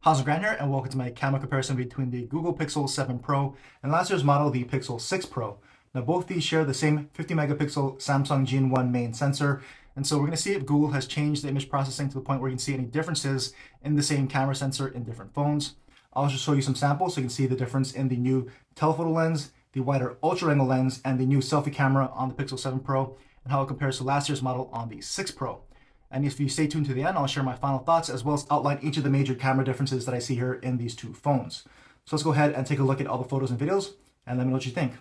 How's it going here, and welcome to my camera comparison between the Google Pixel 7 Pro and last year's model, the Pixel 6 Pro. Now both these share the same 50 megapixel Samsung Gen1 main sensor, and so we're going to see if Google has changed the image processing to the point where you can see any differences in the same camera sensor in different phones. I'll just show you some samples so you can see the difference in the new telephoto lens, the wider ultra angle lens, and the new selfie camera on the Pixel 7 Pro, and how it compares to last year's model on the 6 Pro. And if you stay tuned to the end, I'll share my final thoughts as well as outline each of the major camera differences that I see here in these two phones. So let's go ahead and take a look at all the photos and videos and let me know what you think.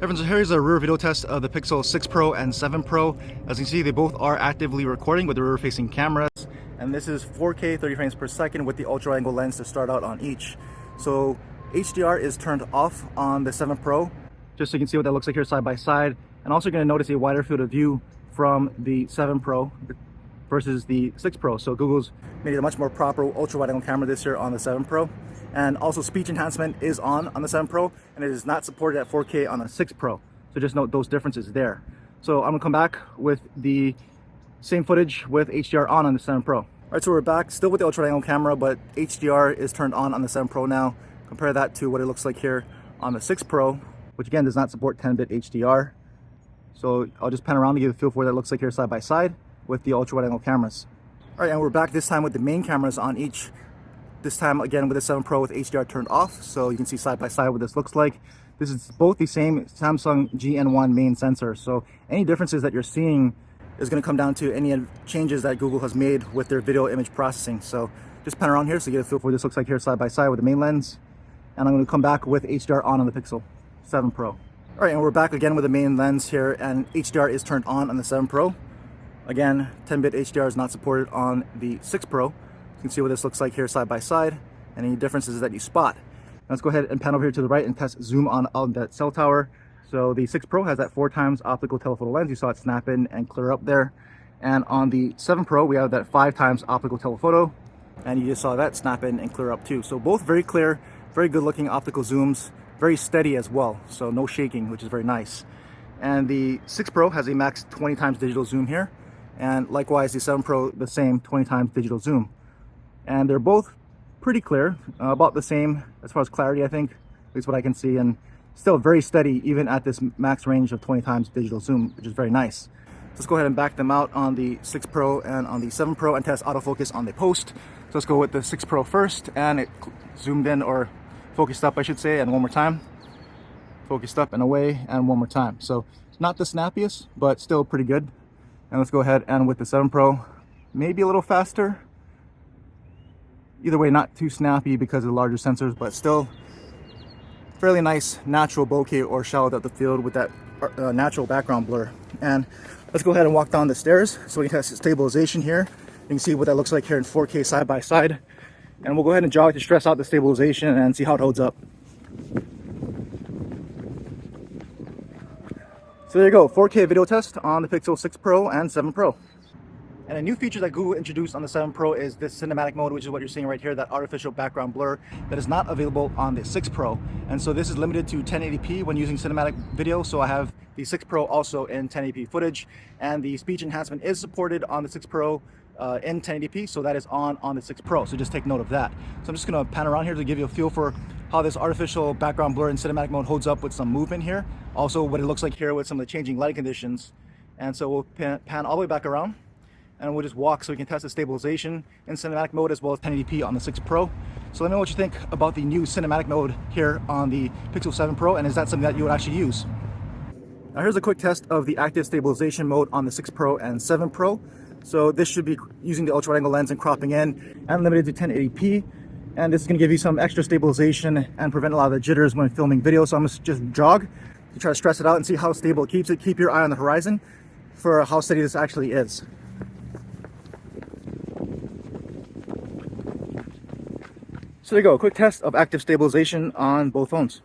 Everyone, so here's a rear video test of the Pixel 6 Pro and 7 Pro. As you can see, they both are actively recording with the rear-facing cameras. And this is 4K 30 frames per second with the ultra-angle lens to start out on each. So HDR is turned off on the 7 Pro, just so you can see what that looks like here side by side. And also you're going to notice a wider field of view from the 7 Pro versus the 6 Pro. So Google's made it a much more proper ultra-wide angle camera this year on the 7 Pro. And also speech enhancement is on the 7 Pro, and it is not supported at 4K on the 6 Pro. So just note those differences there. So I'm gonna come back with the same footage with HDR on the 7 Pro. All right, so we're back still with the ultra-wide angle camera, but HDR is turned on the 7 Pro now. Compare that to what it looks like here on the 6 Pro, which again does not support 10-bit HDR. So I'll just pan around to give a feel for what that looks like here side by side with the ultra-wide angle cameras. All right, and we're back this time with the main cameras on each. This time again with the 7 Pro with HDR turned off, so you can see side by side what this looks like. This is both the same Samsung GN1 main sensor, so any differences that you're seeing is going to come down to any changes that Google has made with their video image processing. So just pan around here so you get a feel for what this looks like here side by side with the main lens. And I'm going to come back with HDR on the Pixel 7 Pro. All right, and we're back again with the main lens here, and HDR is turned on the 7 Pro. Again, 10-bit HDR is not supported on the 6 Pro. You can see what this looks like here side by side and any differences that you spot. Let's go ahead and pan over here to the right and test zoom on that cell tower. So the 6 Pro has that 4x optical telephoto lens. You saw it snap in and clear up there. And on the 7 Pro, we have that 5x optical telephoto. And you just saw that snap in and clear up too. So both very clear, very good looking optical zooms, very steady as well. So no shaking, which is very nice. And the 6 Pro has a max 20x digital zoom here. And likewise, the 7 Pro, the same 20x digital zoom. And they're both pretty clear, about the same as far as clarity, I think, at least what I can see, and still very steady even at this max range of 20x digital zoom, which is very nice. Let's go ahead and back them out on the 6 Pro and on the 7 Pro and test autofocus on the post. So let's go with the 6 Pro first, and it zoomed in, or focused up I should say, and one more time. Focused up and away, and one more time. So it's not the snappiest, but still pretty good. And let's go ahead and with the 7 Pro, maybe a little faster. Either way, not too snappy because of the larger sensors, but still fairly nice natural bokeh or shallow depth of field with that natural background blur. And let's go ahead and walk down the stairs so we can test the stabilization here. You can see what that looks like here in 4K side by side. And we'll go ahead and jog to stress out the stabilization and see how it holds up. So there you go, 4K video test on the Pixel 6 Pro and 7 Pro. And a new feature that Google introduced on the 7 Pro is this cinematic mode, which is what you're seeing right here, that artificial background blur that is not available on the 6 Pro. And so this is limited to 1080p when using cinematic video. So I have the 6 Pro also in 1080p footage, and the speech enhancement is supported on the 6 Pro in 1080p, so that is on the 6 Pro. So just take note of that. So I'm just gonna pan around here to give you a feel for how this artificial background blur in cinematic mode holds up with some movement here. Also what it looks like here with some of the changing light conditions. And so we'll pan all the way back around, and we'll just walk so we can test the stabilization in cinematic mode as well as 1080p on the 6 Pro. So let me know what you think about the new cinematic mode here on the Pixel 7 Pro, and is that something that you would actually use? Now here's a quick test of the active stabilization mode on the 6 Pro and 7 Pro. So this should be using the ultra-wide angle lens and cropping in and limited to 1080p. And this is gonna give you some extra stabilization and prevent a lot of the jitters when filming video. So I'm gonna just jog to try to stress it out and see how stable it keeps it. Keep your eye on the horizon for how steady this actually is. So there you go, a quick test of active stabilization on both phones.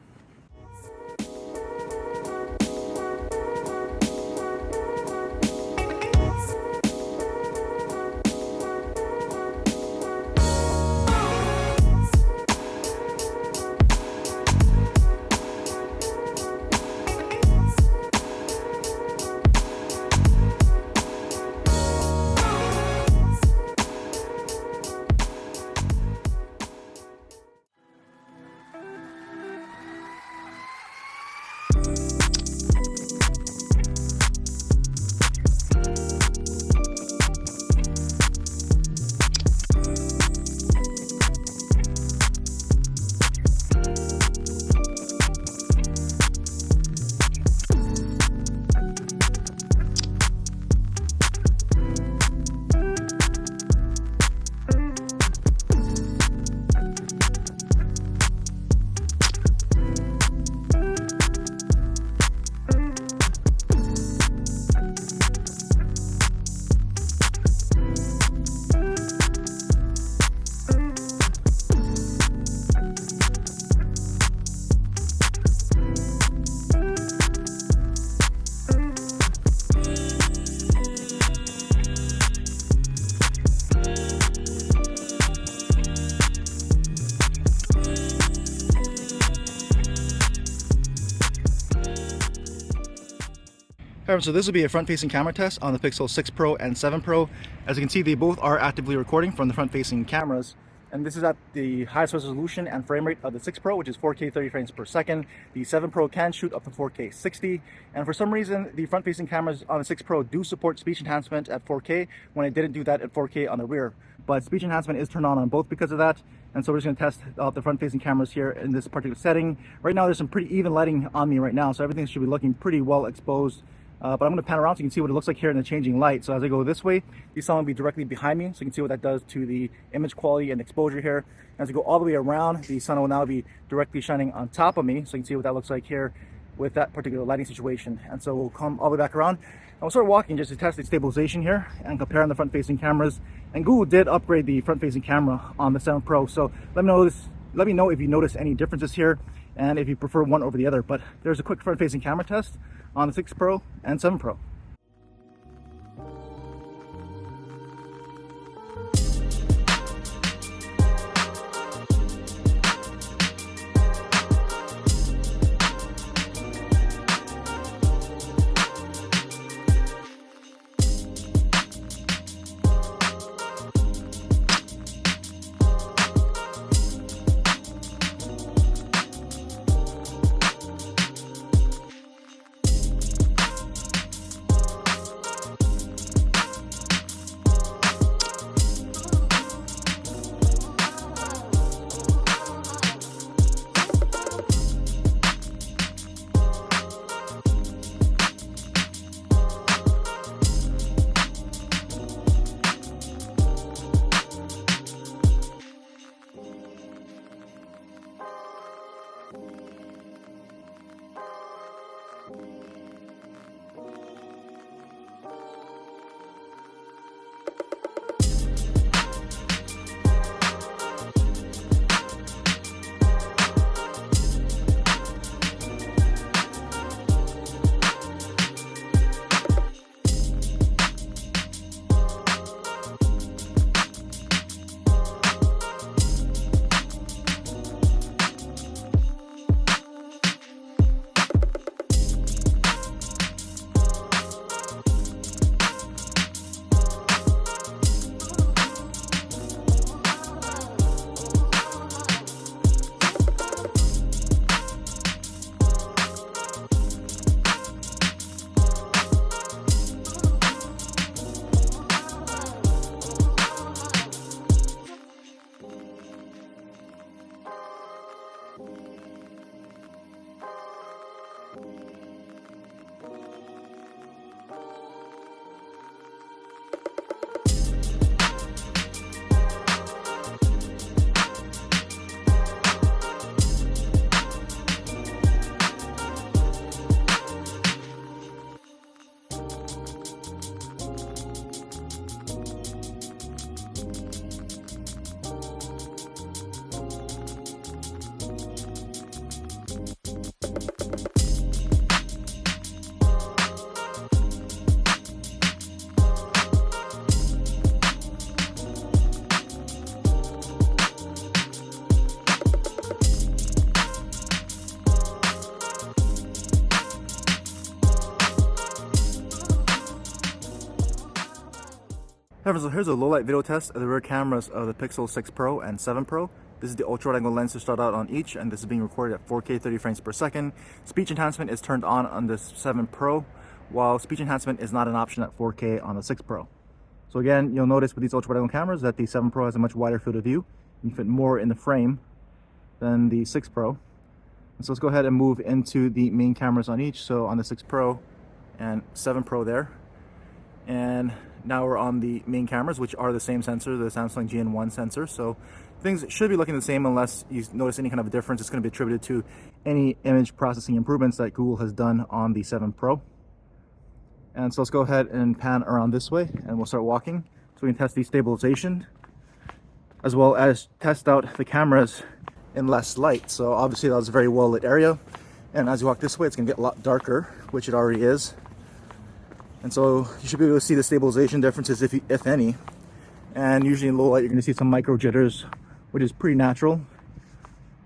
So this will be a front-facing camera test on the Pixel 6 Pro and 7 Pro. As you can see, they both are actively recording from the front-facing cameras. And this is at the highest resolution and frame rate of the 6 Pro, which is 4K 30 frames per second. The 7 Pro can shoot up to 4K 60. And for some reason, the front-facing cameras on the 6 Pro do support speech enhancement at 4K when it didn't do that at 4K on the rear. But speech enhancement is turned on both because of that. And so we're just going to test out the front-facing cameras here in this particular setting. Right now, there's some pretty even lighting on me right now, so everything should be looking pretty well exposed. But I'm going to pan around so you can see what it looks like here in the changing light. So as I go this way, the sun will be directly behind me, so you can see what that does to the image quality and exposure here. As I go all the way around, the sun will now be directly shining on top of me, so you can see what that looks like here with that particular lighting situation. And so we'll come all the way back around, and we'll start walking just to test the stabilization here and comparing the front-facing cameras. And Google did upgrade the front-facing camera on the 7 Pro, so let me know if you notice any differences here and if you prefer one over the other. But there's a quick front-facing camera test on the 6 Pro and 7 Pro. So here's a low-light video test of the rear cameras of the Pixel 6 Pro and 7 Pro. This is the ultra-wide angle lens to start out on each, and this is being recorded at 4K 30 frames per second. Speech enhancement is turned on this 7 Pro, while speech enhancement is not an option at 4K on the 6 Pro. So again, you'll notice with these ultra-wide angle cameras that the 7 Pro has a much wider field of view. You can fit more in the frame than the 6 Pro. And so let's go ahead and move into the main cameras on each. So on the 6 Pro and 7 Pro there. And now we're on the main cameras, which are the same sensor, the Samsung GN1 sensor. So things should be looking the same unless you notice any kind of a difference. It's going to be attributed to any image processing improvements that Google has done on the 7 Pro. And so let's go ahead and pan around this way and we'll start walking. So we can test the stabilization as well as test out the cameras in less light. So obviously that was a very well lit area. And as you walk this way, it's going to get a lot darker, which it already is. And so you should be able to see the stabilization differences, if any. And usually in low light, you're going to see some micro jitters, which is pretty natural.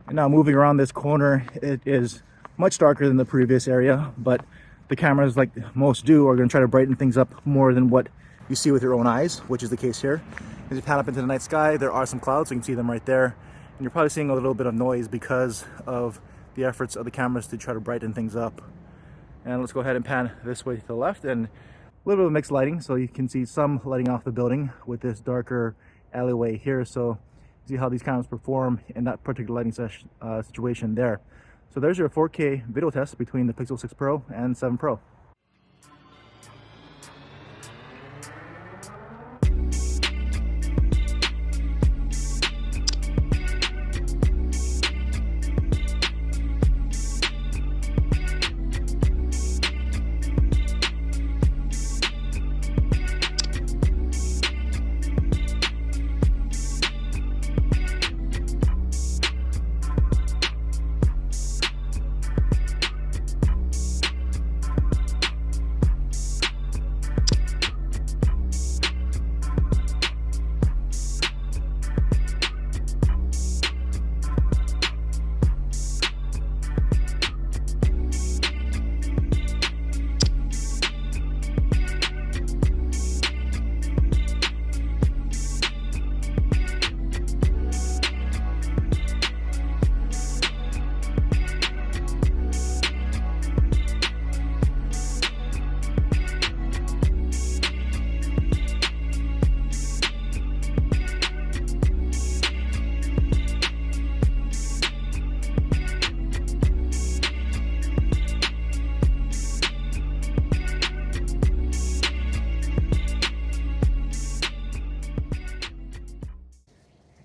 And now moving around this corner, it is much darker than the previous area, but the cameras, like most do, are going to try to brighten things up more than what you see with your own eyes, which is the case here. As you pan up into the night sky, there are some clouds, so you can see them right there. And you're probably seeing a little bit of noise because of the efforts of the cameras to try to brighten things up. And let's go ahead and pan this way to the left, and a little bit of mixed lighting, so you can see some lighting off the building with this darker alleyway here. So see how these cameras perform in that particular lighting situation there. So there's your 4K video test between the Pixel 6 Pro and 7 Pro.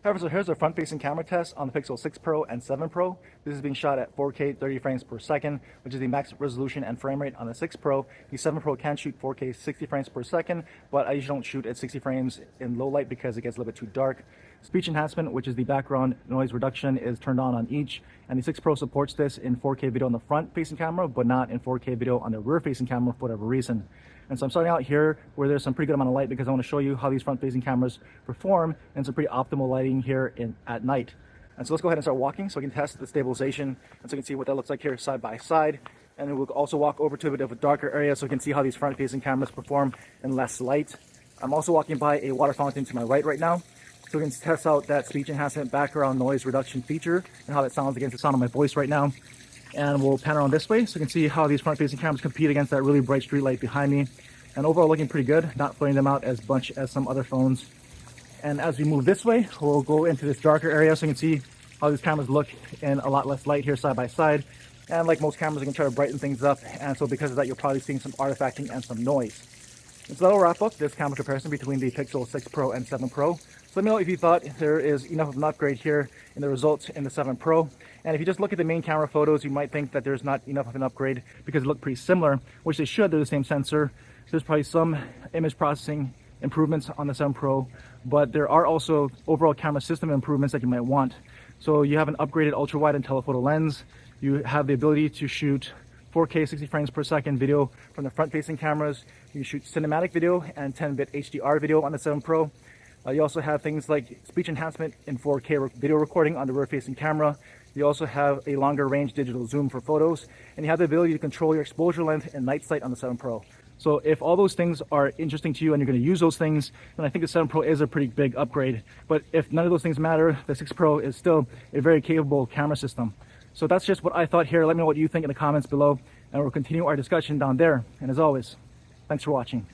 However, so here's our front-facing camera test on the Pixel 6 Pro and 7 Pro. This is being shot at 4K 30 frames per second, which is the max resolution and frame rate on the 6 Pro. The 7 Pro can shoot 4K 60 frames per second, but I usually don't shoot at 60 frames in low light because it gets a little bit too dark. Speech enhancement, which is the background noise reduction, is turned on each, and the 6 Pro supports this in 4K video on the front-facing camera, but not in 4K video on the rear-facing camera for whatever reason. And so I'm starting out here where there's some pretty good amount of light because I want to show you how these front-facing cameras perform and some pretty optimal lighting here at night. And so let's go ahead and start walking so we can test the stabilization, and so you can see what that looks like here side by side. And then we'll also walk over to a bit of a darker area so we can see how these front-facing cameras perform in less light. I'm also walking by a water fountain to my right now, so we can test out that speech enhancement background noise reduction feature and how that sounds against the sound of my voice right now. And we'll pan around this way so you can see how these front-facing cameras compete against that really bright street light behind me. And overall looking pretty good, not flaring them out as much as some other phones. And as we move this way, we'll go into this darker area so you can see how these cameras look in a lot less light here side by side. And like most cameras, you can try to brighten things up, and so because of that, you're probably seeing some artifacting and some noise. And so that'll wrap up this camera comparison between the Pixel 6 Pro and 7 Pro. So let me know if you thought there is enough of an upgrade here in the results in the 7 Pro. And if you just look at the main camera photos, you might think that there's not enough of an upgrade because they look pretty similar, which they should. They're the same sensor. There's probably some image processing improvements on the 7 Pro, but there are also overall camera system improvements that you might want. So you have an upgraded ultrawide and telephoto lens. You have the ability to shoot 4K 60 frames per second video from the front-facing cameras. You shoot cinematic video and 10-bit HDR video on the 7 Pro. You also have things like speech enhancement in 4K video recording on the rear-facing camera. You also have a longer range digital zoom for photos, and you have the ability to control your exposure length and night sight on the 7 Pro. So if all those things are interesting to you and you're going to use those things, then I think the 7 Pro is a pretty big upgrade. But if none of those things matter, the 6 Pro is still a very capable camera system. So that's just what I thought here. Let me know what you think in the comments below, and we'll continue our discussion down there. And as always, thanks for watching.